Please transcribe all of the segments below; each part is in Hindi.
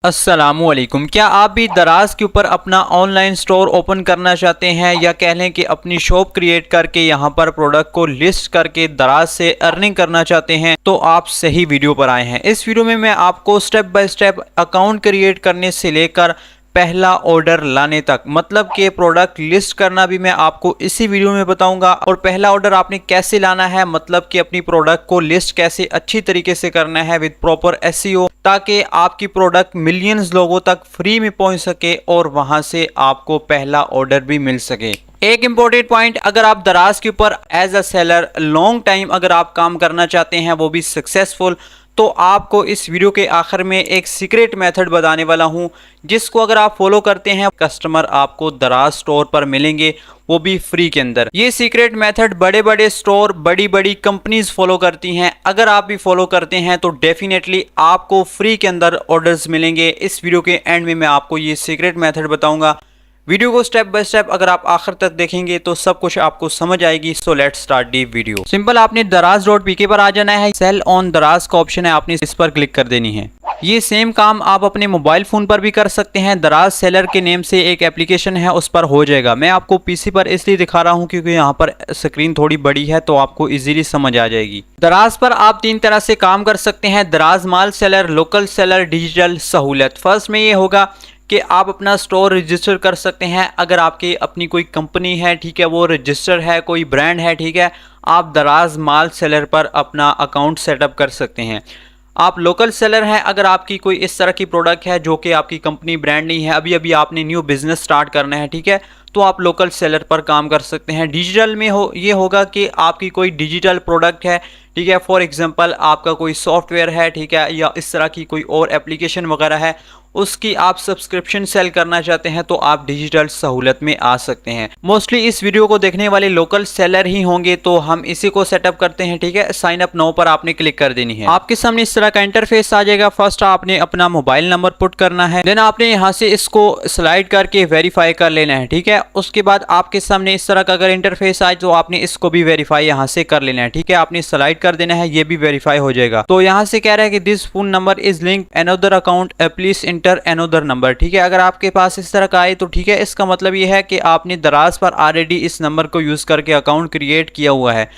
अस्सलामुअलैकुम। क्या आप भी दराज के ऊपर अपना ऑनलाइन स्टोर ओपन करना चाहते हैं या कह लें कि अपनी शॉप क्रिएट करके यहां पर प्रोडक्ट को लिस्ट करके दराज से अर्निंग करना चाहते हैं? तो आप सही वीडियो पर आए हैं। इस वीडियो में मैं आपको step by step account create करने से लेकर पहला ऑर्डर लाने तक, मतलब कि प्रोडक्ट लिस्ट करना भी मैं आपको इसी वीडियो में बताऊंगा। और पहला ऑर्डर आपने कैसे लाना है, मतलब कि अपनी प्रोडक्ट को लिस्ट कैसे अच्छी तरीके से करना है विद प्रॉपर एसईओ, ताकि आपकी प्रोडक्ट मिलियंस लोगों तक फ्री में पहुंच सके और वहां से आपको पहला ऑर्डर भी मिल सके। एक इंपॉर्टेंट पॉइंट, अगर आप दराज के ऊपर as a seller long time अगर आप काम करना चाहते हैं, वो भी सक्सेसफुल, तो आपको इस वीडियो के आखिर में एक सीक्रेट मेथड बताने वाला हूं, जिसको अगर आप फॉलो करते हैं कस्टमर आपको दराज स्टोर पर मिलेंगे, वो भी फ्री के अंदर। ये सीक्रेट मेथड बड़े बड़े स्टोर, बड़ी बड़ी कंपनीज फॉलो करती हैं। अगर आप भी फॉलो करते हैं तो डेफिनेटली आपको फ्री के अंदर ऑर्डर्स मिलेंगे। इस वीडियो के एंड में मैं आपको ये सीक्रेट मेथड बताऊंगा। वीडियो को स्टेप बाय स्टेप अगर आप आखिर तक देखेंगे तो सब कुछ आपको समझ आएगी। So let's start the video. Simple, आपने दराज.pk पर आ जाना है। सेल ऑन दराज का ऑप्शन है, आपने इस पर क्लिक कर देनी है। ये सेम काम आप अपने मोबाइल फोन पर भी कर सकते हैं। दराज सेलर के नेम से एक एप्लीकेशन है, उस पर हो जाएगा। मैं आपको पीसी पर इसलिए दिखा रहा हूँ क्योंकि यहाँ पर स्क्रीन थोड़ी बड़ी है, तो आपको इजीली समझ आ जाएगी। दराज पर आप तीन तरह से काम कर सकते हैं: दराज माल सेलर, लोकल सेलर, डिजिटल सहूलत। फर्स्ट में ये होगा कि आप अपना स्टोर रजिस्टर कर सकते हैं। अगर आपकी अपनी कोई कंपनी है, ठीक है, वो रजिस्टर है, कोई ब्रांड है, ठीक है, आप दराज माल सेलर पर अपना अकाउंट सेटअप कर सकते हैं। आप लोकल सेलर हैं, अगर आपकी कोई इस तरह की प्रोडक्ट है जो कि आपकी कंपनी ब्रांड नहीं है, अभी अभी आपने न्यू बिजनेस स्टार्ट करना है, ठीक है, तो आप लोकल सेलर पर काम कर सकते हैं। डिजिटल में ये होगा कि आपकी कोई डिजिटल प्रोडक्ट है, ठीक है, फॉर एग्जांपल आपका कोई सॉफ्टवेयर है, ठीक है, या इस तरह की कोई और एप्लीकेशन वगैरह है, उसकी आप सब्सक्रिप्शन सेल करना चाहते हैं, तो आप डिजिटल सहूलत में आ सकते हैं। मोस्टली इस वीडियो को देखने वाले लोकल सेलर ही होंगे, तो हम इसी को सेटअप करते हैं। ठीक है, साइन अप नाउ पर आपने क्लिक कर देनी है। आपके सामने इस तरह का इंटरफेस आ जाएगा। फर्स्ट आपने अपना मोबाइल नंबर पुट करना है, देन आपने यहाँ से इसको स्लाइड करके वेरीफाई कर लेना है। ठीक है, उसके बाद आपके सामने इस तरह का अगर इंटरफेस आए तो आपने इसको भी वेरीफाई यहाँ से कर लेना है। ठीक है, आपने स्लाइड कर देना है, ये भी वेरीफाई हो जाएगा। तो यहाँ से कह रहा है कि this phone number is link another account, please inter another number. ठीक है, अगर आपके पास इस तरह का आए तो ठीक है, इसका मतलब ये है कि आपने दराज पर ऑलरेडी इस नंबर को यूज करके अकाउंट क्रिएट किया हुआ है।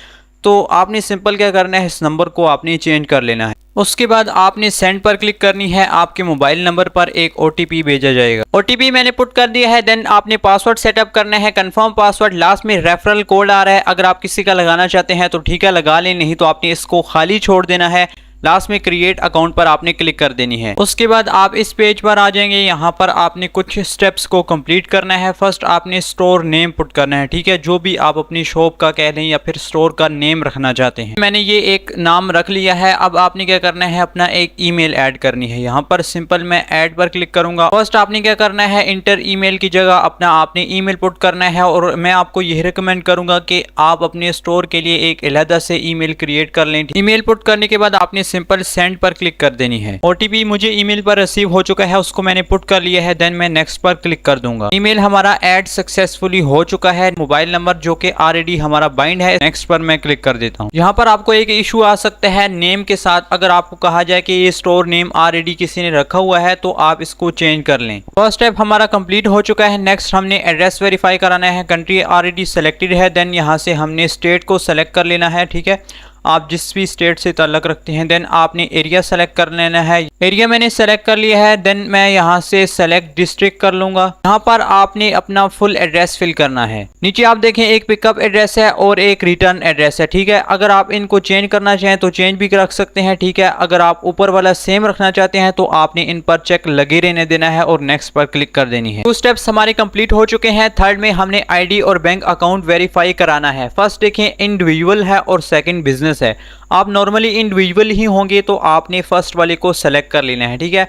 तो आपने सिंपल क्या करना है, इस नंबर को आपने चेंज कर लेना है। उसके बाद आपने सेंड पर क्लिक करनी है। आपके मोबाइल नंबर पर एक ओटीपी भेजा जाएगा। ओटीपी मैंने पुट कर दिया है। देन आपने पासवर्ड सेटअप करना है, कंफर्म पासवर्ड। लास्ट में रेफरल कोड आ रहा है, अगर आप किसी का लगाना चाहते हैं तो ठीक है लगा लें, नहीं तो आपने इसको खाली छोड़ देना है। लास्ट में क्रिएट अकाउंट पर आपने क्लिक कर देनी है। उसके बाद आप इस पेज पर आ जाएंगे। यहाँ पर आपने कुछ स्टेप्स को कंप्लीट करना है। फर्स्ट आपने स्टोर नेम पुट करना है। ठीक है, जो भी आप अपनी शॉप का कह लें या फिर स्टोर का नेम रखना चाहते हैं। मैंने ये एक नाम रख लिया है। अब आपने क्या करना है, अपना एक ईमेल ऐड करनी है। यहाँ पर सिंपल मैं ऐड पर क्लिक करूंगा। फर्स्ट आपने क्या करना है, इंटर ईमेल की जगह अपना आपने ईमेल पुट करना है। और मैं आपको यही रिकमेंड करूंगा कि आप अपने स्टोर के लिए एक अलग से ईमेल क्रिएट कर लें। ईमेल पुट करने के बाद आपने सिंपल सेंड पर क्लिक कर देनी है। ओटीपी मुझे ईमेल पर रिसीव हो चुका है, उसको मैंने पुट कर लिया है। देन मैं नेक्स्ट पर क्लिक कर दूंगा। ईमेल हमारा ऐड सक्सेसफुली हो चुका है। मोबाइल नंबर जो कि ऑलरेडी हमारा बाइंड है, नेक्स्ट पर मैं क्लिक कर देता हूं। यहाँ पर आपको एक इशू आ सकता है नेम के साथ। अगर आपको कहा जाए कि ये स्टोर नेम ऑलरेडी किसी ने रखा हुआ है तो आप इसको चेंज कर लें। फर्स्ट स्टेप हमारा कंप्लीट हो चुका है। नेक्स्ट हमने एड्रेस वेरीफाई कराना है। कंट्री ऑलरेडी सेलेक्टेड है। देन यहाँ से हमने स्टेट को सेलेक्ट कर लेना है। ठीक है, आप जिस भी स्टेट से ताल्लुक रखते हैं। देन आपने एरिया सेलेक्ट कर लेना है। एरिया मैंने सेलेक्ट कर लिया है। देन मैं यहाँ से सेलेक्ट डिस्ट्रिक्ट कर लूंगा। यहाँ पर आपने अपना फुल एड्रेस फिल करना है। नीचे आप देखें एक पिकअप एड्रेस है और एक रिटर्न एड्रेस है। ठीक है, अगर आप इनको चेंज करना चाहें तो चेंज भी रख सकते हैं। ठीक है, अगर आप ऊपर वाला सेम रखना चाहते हैं तो आपने इन पर चेक लगे रहने देना है और नेक्स्ट पर क्लिक कर देनी है। 2 स्टेप्स हमारे कंप्लीट हो चुके हैं। थर्ड में हमने आईडी और बैंक अकाउंट वेरीफाई कराना है। फर्स्ट देखें इंडिविजुअल है और सेकंड बिजनेस है। आप नॉर्मली इंडिविजुअल ही होंगे तो आपने फर्स्ट वाले को सेलेक्ट कर लेना है। ठीक है,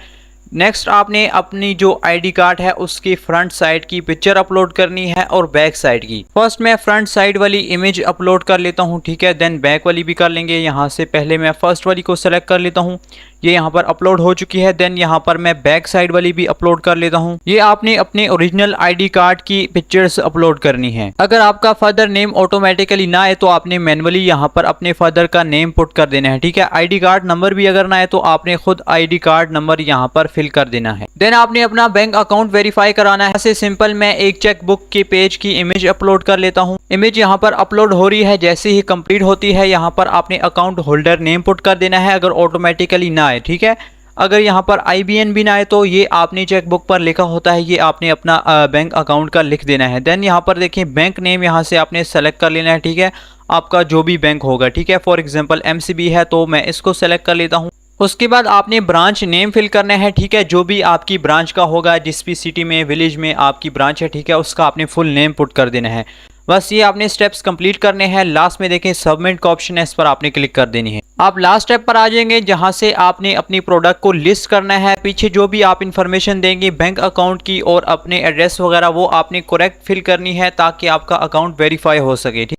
नेक्स्ट आपने अपनी जो आईडी कार्ड है उसकी फ्रंट साइड की पिक्चर अपलोड करनी है और बैक साइड की। फर्स्ट मैं फ्रंट साइड वाली इमेज अपलोड कर लेता हूं। ठीक है, देन बैक वाली भी कर लेंगे। यहाँ से पहले मैं फर्स्ट वाली को सेलेक्ट कर लेता हूं। ये यहाँ पर अपलोड हो चुकी है। देन यहाँ पर मैं बैक साइड वाली भी अपलोड कर लेता हूँ। ये आपने अपने ओरिजिनल आईडी कार्ड की पिक्चर्स अपलोड करनी है। अगर आपका फादर नेम ऑटोमेटिकली ना आए तो आपने मैनुअली यहाँ पर अपने फादर का नेम पुट कर देना है, ठीक है। आईडी कार्ड नंबर भी अगर ना आए तो आपने खुद आईडी कार्ड नंबर यहाँ पर फिल कर देना है। देन आपने अपना बैंक अकाउंट वेरीफाई कराना है। ऐसे सिंपल मैं एक चेकबुक के पेज की इमेज अपलोड कर लेता हूँ। इमेज यहाँ पर अपलोड हो रही है। जैसे ही कंप्लीट होती है यहाँ पर आपने अकाउंट होल्डर नेम पुट कर देना है, अगर ऑटोमेटिकली ना आए, ठीक है। अगर यहाँ पर IBN भी ना आए तो ये आपने चेकबुक पर लिखा होता है, ये आपने अपना बैंक अकाउंट का लिख देना है। देन यहाँ पर देखिए बैंक नेम यहाँ से आपने सेलेक्ट कर लेना है, ठीक है, आपका जो भी बैंक होगा, ठीक है। फॉर एग्जांपल MCB है तो मैं इसको सेलेक्ट कर लेता हूँ। उसके बाद आपने ब्रांच नेम फिल करना है, ठीक है, जो भी आपकी ब्रांच का होगा, जिस भी सिटी में विलेज में आपकी ब्रांच है, ठीक है, उसका आपने फुल नेम पुट कर देना है। बस ये आपने स्टेप्स कंप्लीट करने हैं। लास्ट में देखें सबमिट का ऑप्शन है, इस पर आपने क्लिक कर देनी है। आप लास्ट स्टेप पर आ जाएंगे जहां से आपने अपनी प्रोडक्ट को लिस्ट करना है। पीछे जो भी आप इंफॉर्मेशन देंगे बैंक अकाउंट की और अपने एड्रेस वगैरह वो आपने करेक्ट फिल करनी है ताकि आपका अकाउंट वेरीफाई हो सके, ठीक।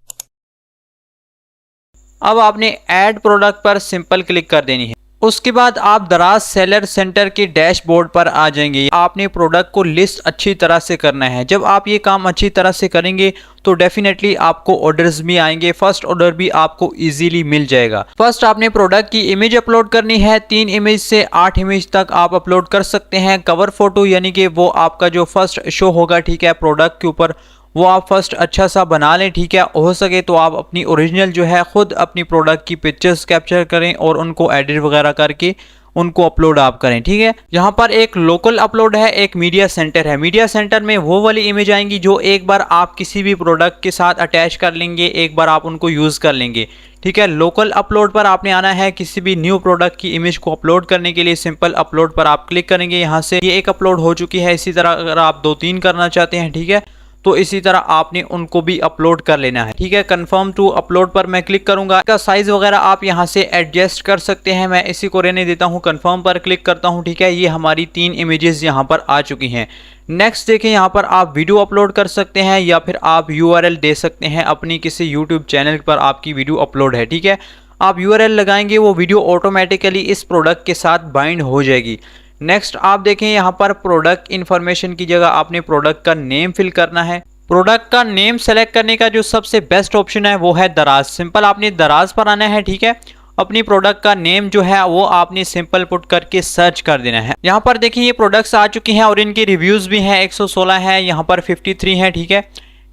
अब आपने ऐड प्रोडक्ट पर सिंपल क्लिक कर देनी है। उसके बाद आप दराज सेलर सेंटर के डैशबोर्ड पर आ जाएंगे। आपने प्रोडक्ट को लिस्ट अच्छी तरह से करना है। जब आप ये काम अच्छी तरह से करेंगे तो डेफिनेटली आपको ऑर्डर्स भी आएंगे। फर्स्ट ऑर्डर भी आपको इजीली मिल जाएगा। फर्स्ट आपने प्रोडक्ट की इमेज अपलोड करनी है। 3 इमेज से 8 इमेज तक आप अपलोड कर सकते हैं। कवर फोटो यानी कि वो आपका जो फर्स्ट शो होगा, ठीक है, प्रोडक्ट के ऊपर, वो आप फर्स्ट अच्छा सा बना लें, ठीक है। हो सके तो आप अपनी ओरिजिनल जो है खुद अपनी प्रोडक्ट की पिक्चर्स कैप्चर करें और उनको एडिट वगैरह करके उनको अपलोड आप करें, ठीक है। यहाँ पर एक लोकल अपलोड है, एक मीडिया सेंटर है। मीडिया सेंटर में वो वाली इमेज आएंगी जो एक बार आप किसी भी प्रोडक्ट के साथ अटैच कर लेंगे, एक बार आप उनको यूज़ कर लेंगे, ठीक है। लोकल अपलोड पर आपने आना है। किसी भी न्यू प्रोडक्ट की इमेज को अपलोड करने के लिए सिंपल अपलोड पर आप क्लिक करेंगे। यहाँ से ये एक अपलोड हो चुकी है। इसी तरह अगर आप 2-3 करना चाहते हैं, ठीक है, तो इसी तरह आपने उनको भी अपलोड कर लेना है, ठीक है। कंफर्म टू अपलोड पर मैं क्लिक करूंगा। इसका साइज वगैरह आप यहां से एडजस्ट कर सकते हैं। मैं इसी को रहने देता हूं, कंफर्म पर क्लिक करता हूं, ठीक है। ये हमारी 3 इमेजेस यहां पर आ चुकी हैं। नेक्स्ट देखें, यहां पर आप वीडियो अपलोड कर सकते हैं या फिर आप URL दे सकते हैं। अपनी किसी यूट्यूब चैनल पर आपकी वीडियो अपलोड है, ठीक है, आप URL लगाएंगे, वो वीडियो ऑटोमेटिकली इस प्रोडक्ट के साथ बाइंड हो जाएगी। नेक्स्ट आप देखें, यहाँ पर प्रोडक्ट इन्फॉर्मेशन की जगह आपने प्रोडक्ट का नेम फिल करना है। प्रोडक्ट का नेम सेलेक्ट करने का जो सबसे बेस्ट ऑप्शन है वो है दराज। सिंपल आपने दराज पर आना है, ठीक है। अपनी प्रोडक्ट का नेम जो है वो आपने सिंपल पुट करके सर्च कर देना है। यहाँ पर देखिए ये प्रोडक्ट्स आ चुकी हैं और इनके रिव्यूज़ भी हैं। 116 है, यहाँ पर 53 है, ठीक है।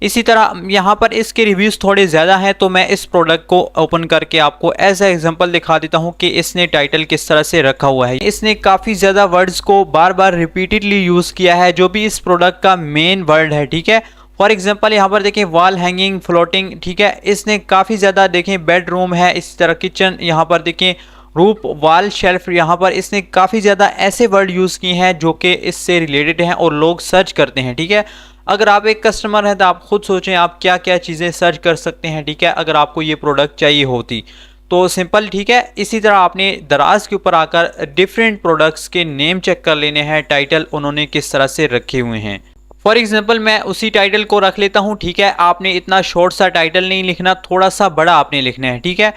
इसी तरह यहाँ पर इसके रिव्यूज़ थोड़े ज़्यादा हैं, तो मैं इस प्रोडक्ट को ओपन करके आपको एज ए एग्जांपल दिखा देता हूँ कि इसने टाइटल किस तरह से रखा हुआ है। इसने काफ़ी ज़्यादा वर्ड्स को बार बार रिपीटेडली यूज़ किया है, जो भी इस प्रोडक्ट का मेन वर्ड है, ठीक है। फॉर एग्जांपल यहाँ पर देखें वॉल हैंगिंग, फ्लोटिंग, ठीक है। इसने काफ़ी ज़्यादा देखें बेडरूम है, इसी तरह किचन, यहाँ पर देखें रूप, वॉल शेल्फ, यहाँ पर इसने काफ़ी ज़्यादा ऐसे वर्ड यूज़ किए हैं जो कि इससे रिलेटेड हैं और लोग सर्च करते हैं, ठीक है। अगर आप एक कस्टमर हैं तो आप खुद सोचें आप क्या क्या चीज़ें सर्च कर सकते हैं, ठीक है, अगर आपको ये प्रोडक्ट चाहिए होती तो सिंपल, ठीक है। इसी तरह आपने दराज के ऊपर आकर डिफरेंट प्रोडक्ट्स के नेम चेक कर लेने हैं, टाइटल उन्होंने किस तरह से रखे हुए हैं। फॉर एग्जांपल मैं उसी टाइटल को रख लेता हूं, ठीक है। आपने इतना शॉर्ट सा टाइटल नहीं लिखना, थोड़ा सा बड़ा आपने लिखना है, ठीक है।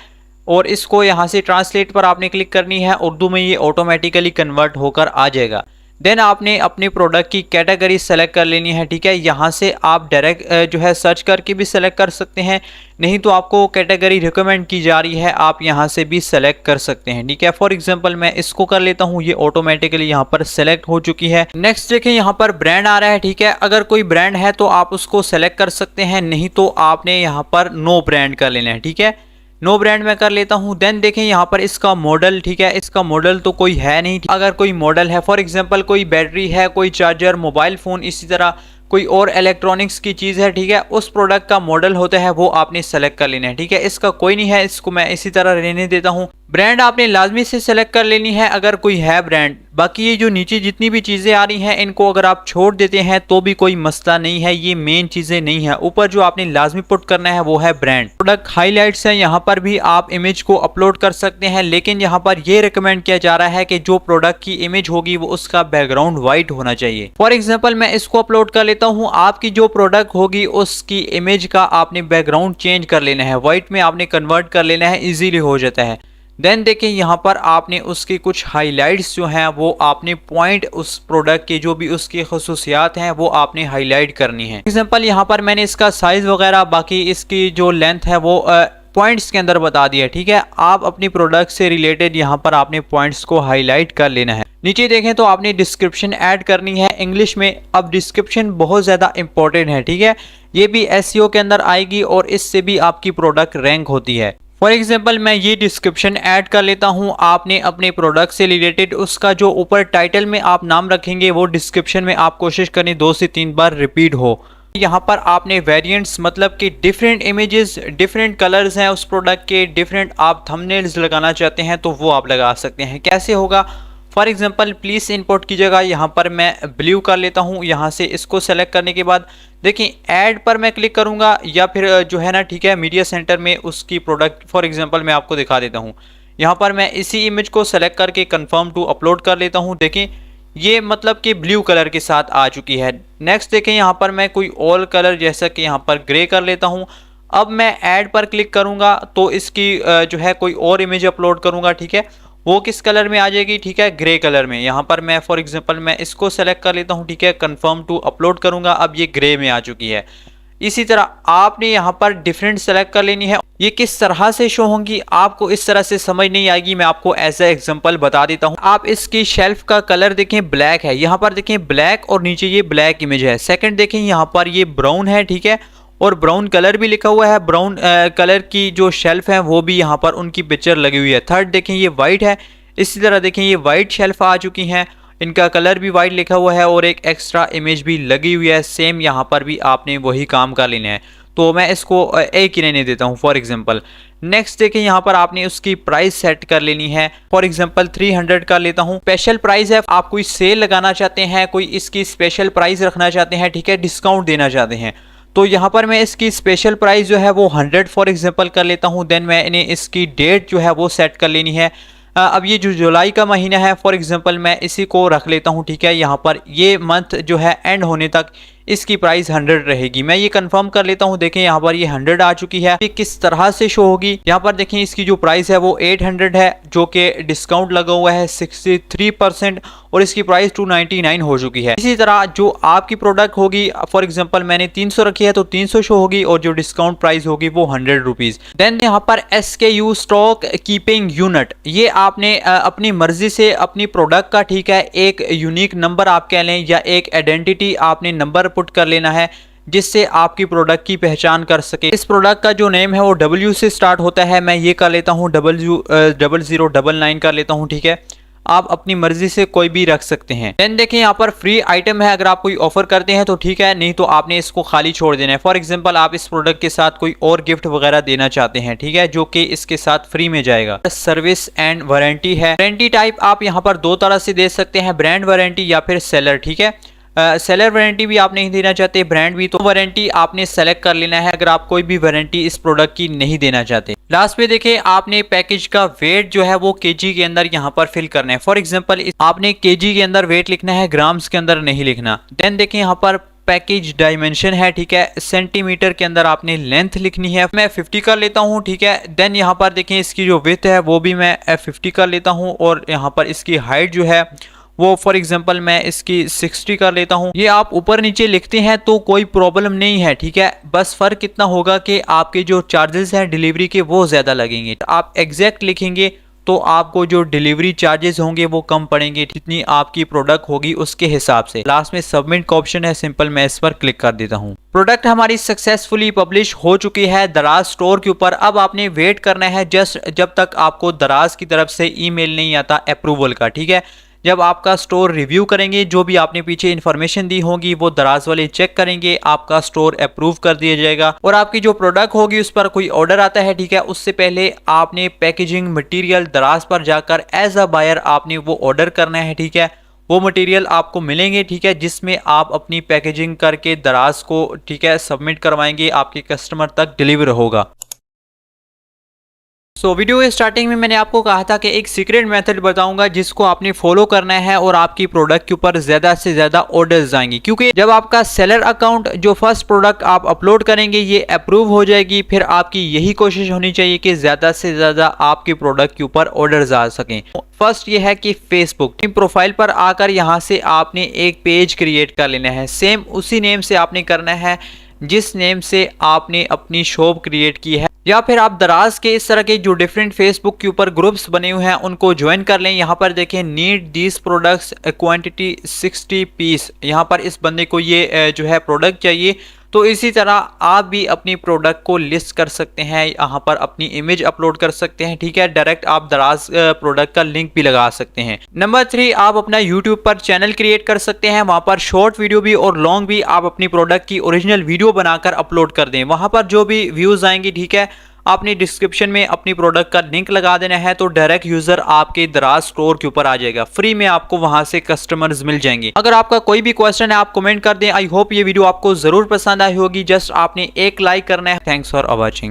और इसको यहाँ से ट्रांसलेट पर आपने क्लिक करनी है, उर्दू में ये ऑटोमेटिकली कन्वर्ट होकर आ जाएगा। देन आपने अपने प्रोडक्ट की कैटेगरी सेलेक्ट कर लेनी है, ठीक है। यहाँ से आप डायरेक्ट जो है सर्च करके भी सेलेक्ट कर सकते हैं, नहीं तो आपको कैटेगरी रिकमेंड की जा रही है, आप यहाँ से भी सेलेक्ट कर सकते हैं, ठीक है। फॉर एग्जांपल मैं इसको कर लेता हूँ, ये ऑटोमेटिकली यहाँ पर सेलेक्ट हो चुकी है। नेक्स्ट देखें यहाँ पर ब्रांड आ रहा है, ठीक है। अगर कोई ब्रांड है तो आप उसको सेलेक्ट कर सकते हैं, नहीं तो आपने यहाँ पर नो ब्रांड कर लेना है, ठीक है। नो ब्रांड में कर लेता हूं। देन देखें यहाँ पर इसका मॉडल, ठीक है, इसका मॉडल तो कोई है नहीं। अगर कोई मॉडल है, फॉर एग्जांपल कोई बैटरी है, कोई चार्जर, मोबाइल फ़ोन, इसी तरह कोई और इलेक्ट्रॉनिक्स की चीज़ है, ठीक है, उस प्रोडक्ट का मॉडल होता है वो आपने सेलेक्ट कर लेना है, ठीक है। इसका कोई नहीं है, इसको मैं इसी तरह रहने देता हूँ। ब्रांड आपने लाजमी से सेलेक्ट कर लेनी है अगर कोई है ब्रांड। बाकी ये जो नीचे जितनी भी चीज़ें आ रही हैं इनको अगर आप छोड़ देते हैं तो भी कोई मसला नहीं है, ये मेन चीज़ें नहीं है। ऊपर जो आपने लाजमी पुट करना है वो है ब्रांड। प्रोडक्ट हाईलाइट्स हैं, यहाँ पर भी आप इमेज को अपलोड कर सकते हैं, लेकिन यहाँ पर ये रिकमेंड किया जा रहा है कि जो प्रोडक्ट की इमेज होगी वो उसका बैकग्राउंड व्हाइट होना चाहिए। फॉर एग्जाम्पल मैं इसको अपलोड कर लेता हूँ। आपकी जो प्रोडक्ट होगी उसकी इमेज का आपने बैकग्राउंड चेंज कर लेना है, व्हाइट में आपने कन्वर्ट कर लेना है, इजीली हो जाता है। देन देखिए यहाँ पर आपने उसके कुछ हाइलाइट्स जो हैं वो आपने पॉइंट उस प्रोडक्ट के जो भी उसकी खसूसियात हैं वो आपने हाईलाइट करनी है। एग्जांपल यहाँ पर मैंने इसका साइज वगैरह बाकी इसकी जो लेंथ है वो पॉइंट्स के अंदर बता दिया, ठीक है। आप अपनी प्रोडक्ट से रिलेटेड यहाँ पर आपने पॉइंट्स को हाईलाइट कर लेना है। नीचे देखें तो आपने डिस्क्रिप्शन ऐड करनी है इंग्लिश में। अब डिस्क्रिप्शन बहुत ज़्यादा इंपॉर्टेंट है, ठीक है। ये भी एसईओ के अंदर आएगी और इससे भी आपकी प्रोडक्ट रैंक होती है। फॉर एग्जाम्पल मैं ये डिस्क्रिप्शन ऐड कर लेता हूँ। आपने अपने प्रोडक्ट से रिलेटेड उसका जो ऊपर टाइटल में आप नाम रखेंगे वो डिस्क्रिप्शन में आप कोशिश करें 2 से 3 बार रिपीट हो। यहाँ पर आपने वेरिएंट्स मतलब कि डिफरेंट इमेजेस, डिफरेंट कलर्स हैं उस प्रोडक्ट के, डिफरेंट आप थंबनेल्स लगाना चाहते हैं तो वो आप लगा सकते हैं। कैसे होगा? फॉर एग्जांपल प्लीज़ इंपोर्ट की जगह यहाँ पर मैं ब्लू कर लेता हूँ। यहाँ से इसको सेलेक्ट करने के बाद देखिए ऐड पर मैं क्लिक करूँगा या फिर जो है ना, ठीक है, मीडिया सेंटर में उसकी प्रोडक्ट फॉर एग्जांपल मैं आपको दिखा देता हूँ। यहाँ पर मैं इसी इमेज को सेलेक्ट करके कन्फर्म टू अपलोड कर लेता हूँ। देखें ये मतलब कि ब्लू कलर के साथ आ चुकी है। नेक्स्ट देखें यहाँ पर मैं कोई और कलर जैसा कि यहाँ पर ग्रे कर लेता हूँ। अब मैं ऐड पर क्लिक करूँगा तो इसकी जो है कोई और इमेज अपलोड करूँगा, ठीक है। वो किस कलर में आ जाएगी? ठीक है, ग्रे कलर में। यहाँ पर मैं फॉर एग्जांपल मैं इसको सेलेक्ट कर लेता हूँ, ठीक है, कन्फर्म टू अपलोड करूँगा। अब ये ग्रे में आ चुकी है। इसी तरह आपने यहाँ पर डिफरेंट सेलेक्ट कर लेनी है। ये किस तरह से शो होंगी आपको इस तरह से समझ नहीं आएगी, मैं आपको एज ए एग्जांपल बता देता हूँ। आप इसकी शेल्फ का कलर देखें ब्लैक है, यहाँ पर देखें ब्लैक और नीचे ये ब्लैक इमेज है। सेकंड देखें यहाँ पर ये ब्राउन है, ठीक है, और ब्राउन कलर भी लिखा हुआ है। ब्राउन कलर की जो शेल्फ है वो भी यहाँ पर उनकी पिक्चर लगी हुई है। थर्ड देखें ये वाइट है। इसी तरह देखें ये वाइट शेल्फ आ चुकी हैं, इनका कलर भी वाइट लिखा हुआ है और एक एक्स्ट्रा इमेज भी लगी हुई है। सेम यहाँ पर भी आपने वही काम कर लेना है। तो मैं इसको एक ही रहने देता हूँ फॉर एग्जांपल। नेक्स्ट देखें यहाँ पर आपने उसकी प्राइस सेट कर लेनी है। फॉर एग्जांपल 300 का लेता हूँ। स्पेशल प्राइस है, आप कोई सेल लगाना चाहते हैं, कोई इसकी स्पेशल प्राइस रखना चाहते हैं, ठीक है, डिस्काउंट देना चाहते हैं, तो यहाँ पर मैं इसकी स्पेशल प्राइस जो है वो 100 फॉर एग्जांपल कर लेता हूँ। देन मैंने इसकी डेट जो है वो सेट कर लेनी है। अब ये जो जुलाई का महीना है फॉर एग्जांपल मैं इसी को रख लेता हूँ, ठीक है। यहाँ पर ये मंथ जो है एंड होने तक इसकी प्राइस 100 रहेगी। मैं ये कंफर्म कर लेता हूँ। देखें यहाँ पर ये 100 आ चुकी है। ये किस तरह से शो होगी? यहाँ पर देखें इसकी जो प्राइस है वो 800 है, जो कि डिस्काउंट लगा हुआ है 63% और इसकी प्राइस 299 हो चुकी है। इसी तरह जो आपकी प्रोडक्ट होगी फॉर एग्जांपल मैंने 300 रखी है तो 300 शो होगी और जो डिस्काउंट प्राइस होगी वो 100 रुपीज़। देन यहाँ पर SKU स्टॉक कीपिंग यूनिट, ये आपने अपनी मर्जी से अपनी प्रोडक्ट का, ठीक है, एक यूनिक नंबर आप कह लें या एक आइडेंटिटी आपने नंबर पुट कर लेना है जिससे आपकी प्रोडक्ट की पहचान कर सके। इस प्रोडक्ट का जो नेम है वो W से स्टार्ट होता है। मैं ये कर लेता हूँ 0099 कर लेता हूँ, ठीक है। आप अपनी मर्जी से कोई भी रख सकते हैं। देन देखें यहाँ पर फ्री आइटम है, अगर आप कोई ऑफर करते हैं तो ठीक है, नहीं तो आपने इसको खाली छोड़ देना है। फॉर एग्जांपल आप इस प्रोडक्ट के साथ कोई और गिफ्ट वगैरह देना चाहते हैं, ठीक है, जो कि इसके साथ फ्री में जाएगा। सर्विस एंड वारंटी है। वारंटी टाइप आप यहाँ पर 2 तरह से दे सकते हैं, ब्रांड वारंटी या फिर सेलर, ठीक है। सेलर वारंटी भी आप नहीं देना चाहते, ब्रांड भी, तो वारंटी आपने सेलेक्ट कर लेना है अगर आप कोई भी वारंटी इस प्रोडक्ट की नहीं देना चाहते। लास्ट में देखें आपने पैकेज का वेट जो है वो केजी के अंदर यहाँ पर फिल करना है। फॉर एग्जांपल आपने केजी के अंदर वेट लिखना है, ग्राम्स के अंदर नहीं लिखना। देन देखें यहाँ पर पैकेज डायमेंशन है, ठीक है, सेंटीमीटर के अंदर आपने लेंथ लिखनी है। मैं 50 कर लेता हूँ, ठीक है। देन यहाँ पर देखें इसकी जो विड्थ है वो भी मैं 50 कर लेता हूँ और यहाँ पर इसकी हाइट जो है वो फॉर एग्जांपल मैं इसकी 60 कर लेता हूं। ये आप ऊपर नीचे लिखते हैं तो कोई प्रॉब्लम नहीं है, ठीक है। बस फर्क इतना होगा कि आपके जो चार्जेस हैं डिलीवरी के वो ज़्यादा लगेंगे। आप एग्जैक्ट लिखेंगे तो आपको जो डिलीवरी चार्जेस होंगे वो कम पड़ेंगे, जितनी आपकी प्रोडक्ट होगी उसके हिसाब से। लास्ट में सबमिट का ऑप्शन है, सिंपल मैं इस पर क्लिक कर देता हूँ। प्रोडक्ट हमारी सक्सेसफुली पब्लिश हो चुकी है दराज स्टोर के ऊपर। अब आपने वेट करना है जस्ट जब तक आपको दराज की तरफ से ईमेल नहीं आता अप्रूवल का, ठीक है। जब आपका स्टोर रिव्यू करेंगे, जो भी आपने पीछे इन्फॉर्मेशन दी होगी वो दराज वाले चेक करेंगे, आपका स्टोर अप्रूव कर दिया जाएगा और आपकी जो प्रोडक्ट होगी उस पर कोई ऑर्डर आता है, ठीक है, उससे पहले आपने पैकेजिंग मटेरियल दराज पर जाकर एज अ बायर आपने वो ऑर्डर करना है, ठीक है। वो मटेरियल आपको मिलेंगे, ठीक है, जिसमें आप अपनी पैकेजिंग करके दराज को, ठीक है, सबमिट करवाएंगे, आपके कस्टमर तक डिलीवर होगा। वीडियो के स्टार्टिंग में मैंने आपको कहा था कि एक सीक्रेट मेथड बताऊंगा जिसको आपने फॉलो करना है और आपकी प्रोडक्ट के ऊपर ज्यादा से ज्यादा ऑर्डर्स आएंगे, क्योंकि जब आपका सेलर अकाउंट जो फर्स्ट प्रोडक्ट आप अपलोड करेंगे ये अप्रूव हो जाएगी, फिर आपकी यही कोशिश होनी चाहिए कि ज्यादा से ज्यादा आपकी प्रोडक्ट के ऊपर ऑर्डर्स आ सकें। फर्स्ट ये है कि फेसबुक प्रोफाइल पर आकर यहाँ से आपने एक पेज क्रिएट कर लेना है। सेम उसी नेम से आपने करना है जिस नेम से आपने अपनी शॉप क्रिएट की है, या फिर आप दराज के इस तरह के जो डिफरेंट फेसबुक के ऊपर ग्रुप्स बने हुए हैं उनको ज्वाइन कर लें। यहाँ पर देखें need these products quantity 60 piece, यहाँ पर इस बंदे को ये जो है प्रोडक्ट चाहिए। तो इसी तरह आप भी अपनी प्रोडक्ट को लिस्ट कर सकते हैं, यहाँ पर अपनी इमेज अपलोड कर सकते हैं, ठीक है। डायरेक्ट आप दराज प्रोडक्ट का लिंक भी लगा सकते हैं। नंबर 3, आप अपना यूट्यूब पर चैनल क्रिएट कर सकते हैं। वहाँ पर शॉर्ट वीडियो भी और लॉन्ग भी आप अपनी प्रोडक्ट की ओरिजिनल वीडियो बनाकर अपलोड कर दें। वहाँ पर जो भी व्यूज़ आएंगी, ठीक है, आपने डिस्क्रिप्शन में अपनी प्रोडक्ट का लिंक लगा देना है, तो डायरेक्ट यूजर आपके दराज स्टोर के ऊपर आ जाएगा। फ्री में आपको वहां से कस्टमर्स मिल जाएंगे। अगर आपका कोई भी क्वेश्चन है आप कमेंट कर दें। आई होप ये वीडियो आपको जरूर पसंद आई होगी। जस्ट आपने एक लाइक करना है। Thanks for watching.